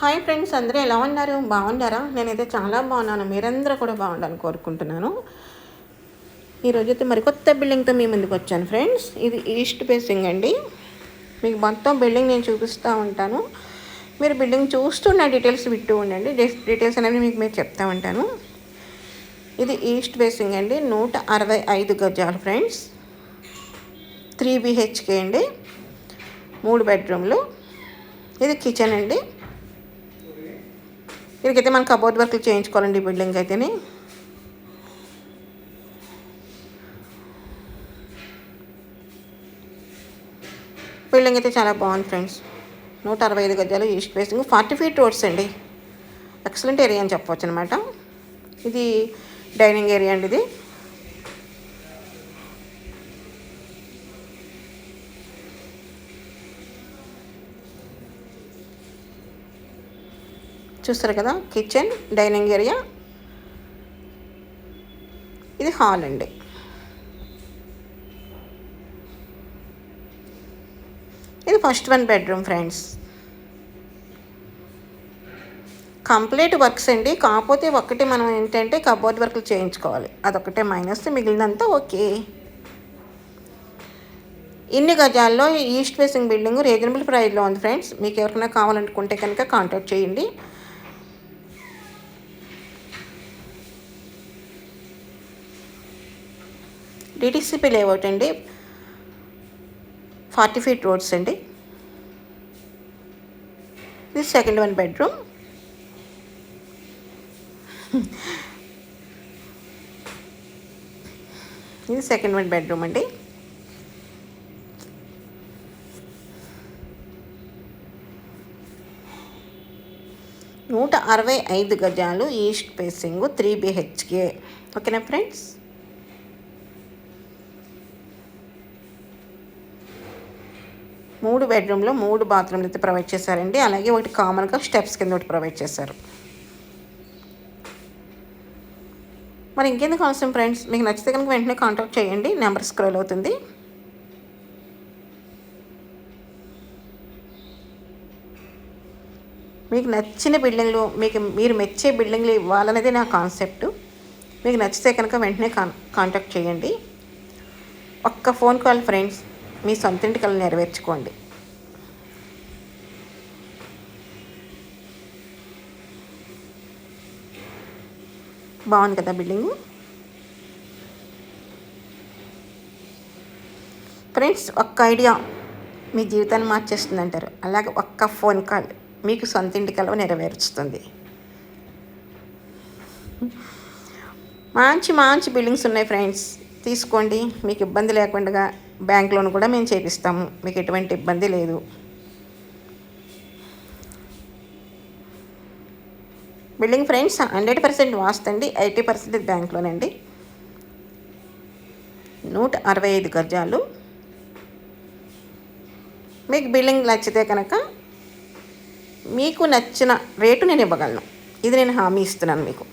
Hi friends, అందరూ ఎలా ఉన్నారు? బాగున్నారా? నేనైతే చాలా బాగున్నాను. మీరందరూ కూడా బాగుండాలని కోరుకుంటున్నాను. ఈరోజైతే మరి కొత్త బిల్డింగ్తో మీ ముందుకు వచ్చాను ఫ్రెండ్స్. ఇది ఈస్ట్ ఫేసింగ్ అండి. మీకు మొత్తం బిల్డింగ్ నేను చూపిస్తూ ఉంటాను. మీరు బిల్డింగ్ చూస్తూ నా డీటెయిల్స్ వింటూ ఉండండి. డీటెయిల్స్ అనేవి మీకు మీరు చెప్తూ ఉంటాను. ఇది ఈస్ట్ ఫేసింగ్ అండి. 165 గజాలు ఫ్రెండ్స్. 3 BHK అండి. 3 బెడ్రూమ్లు. ఇది కిచెన్ అండి. ఇక్కడికైతే మనం కబోర్డ్ వర్క్లు చేయించుకోవాలండి. ఈ బిల్డింగ్ అయితేనే బిల్డింగ్ అయితే చాలా బాగుంది ఫ్రెండ్స్. 165 గజాలు, ఈస్ట్ ఫేసింగ్, 40 feet రోడ్స్ అండి. ఎక్సలెంట్ ఏరియా అని చెప్పవచ్చు అనమాట. ఇది డైనింగ్ ఏరియా అండి. ఇది చూస్తారు కదా, కిచెన్, డైనింగ్ ఏరియా. ఇది హాల్ అండి. ఇది first 1 bedroom friends. Complete works అండి. కాకపోతే ఒక్కటి మనం ఏంటంటే కబోర్డ్ వర్క్లు చేయించుకోవాలి, అదొకటే మైనస్. మిగిలినంతా ఓకే. ఇన్ని గజాల్లో ఈస్ట్ ఫేసింగ్ బిల్డింగ్ రీజనబుల్ ప్రైస్లో ఉంది ఫ్రెండ్స్. మీకు ఎవరికైనా కావాలనుకుంటే కనుక కాంటాక్ట్ చేయండి. డిటిసిపి లేఅవుట్ అండి. 40 feet రోడ్స్ అండి. ఇది సెకండ్ 1 bedroom. ఇది సెకండ్ 1 bedroom అండి. నూట 65 గజాలు, ఈస్ట్ ఫేసింగ్, 3 BHK. ఓకేనా ఫ్రెండ్స్? మూడు బెడ్రూమ్లో 3 బాత్రూమ్లు అయితే ప్రొవైడ్ చేశారండి. అలాగే ఒకటి కామన్గా స్టెప్స్ కింద ఒకటి ప్రొవైడ్ చేశారు. మరి ఇంకెందుకు అవసరం ఫ్రెండ్స్, మీకు నచ్చితే కనుక వెంటనే కాంటాక్ట్ చేయండి. నెంబర్ స్క్రోల్ అవుతుంది. మీకు నచ్చిన బిల్డింగ్లు, మీరు మెచ్చే బిల్డింగ్లు ఇవ్వాలనేది నా కాన్సెప్ట్. మీకు నచ్చితే కనుక వెంటనే కాంటాక్ట్ చేయండి. ఒక్క ఫోన్ కాల్ ఫ్రెండ్స్, మీ సొంత ఇంటి కళ నెరవేర్చుకోండి. బాగుంది కదా బిల్డింగు ఫ్రెండ్స్. ఒక్క ఐడియా మీ జీవితాన్ని మార్చేస్తుంది అంటారు. అలాగే ఒక్క ఫోన్ కాల్ మీకు సొంత ఇంటి కళ నెరవేరుస్తుంది. మంచి మంచి బిల్డింగ్స్ ఉన్నాయి ఫ్రెండ్స్, తీసుకోండి. మీకు ఇబ్బంది లేకుండా బ్యాంక్ లోన్ కూడా మేము చేపిస్తాము. మీకు ఎటువంటి ఇబ్బంది లేదు. బిల్డింగ్ ఫ్రెండ్స్ 100% వాస్తు అండి, 80% బ్యాంక్ లోన్ అండి. 165 గజాలు. మీకు బిల్డింగ్ నచ్చితే కనుక మీకు నచ్చిన రేటు నేను ఇవ్వగలను. ఇది నేను హామీ ఇస్తున్నాను మీకు.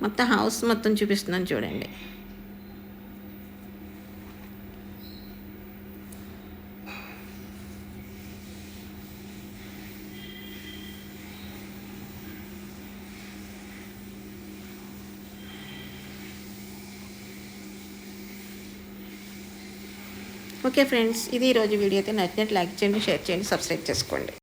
మొత్తం హౌస్ మొత్తం చూపిస్తున్నాను చూడండి. ఓకే ఫ్రెండ్స్, ఇది ఈరోజు వీడియో అయితే నచ్చినట్టు లైక్ చేయండి, షేర్ చేయండి, సబ్స్క్రైబ్ చేసుకోండి.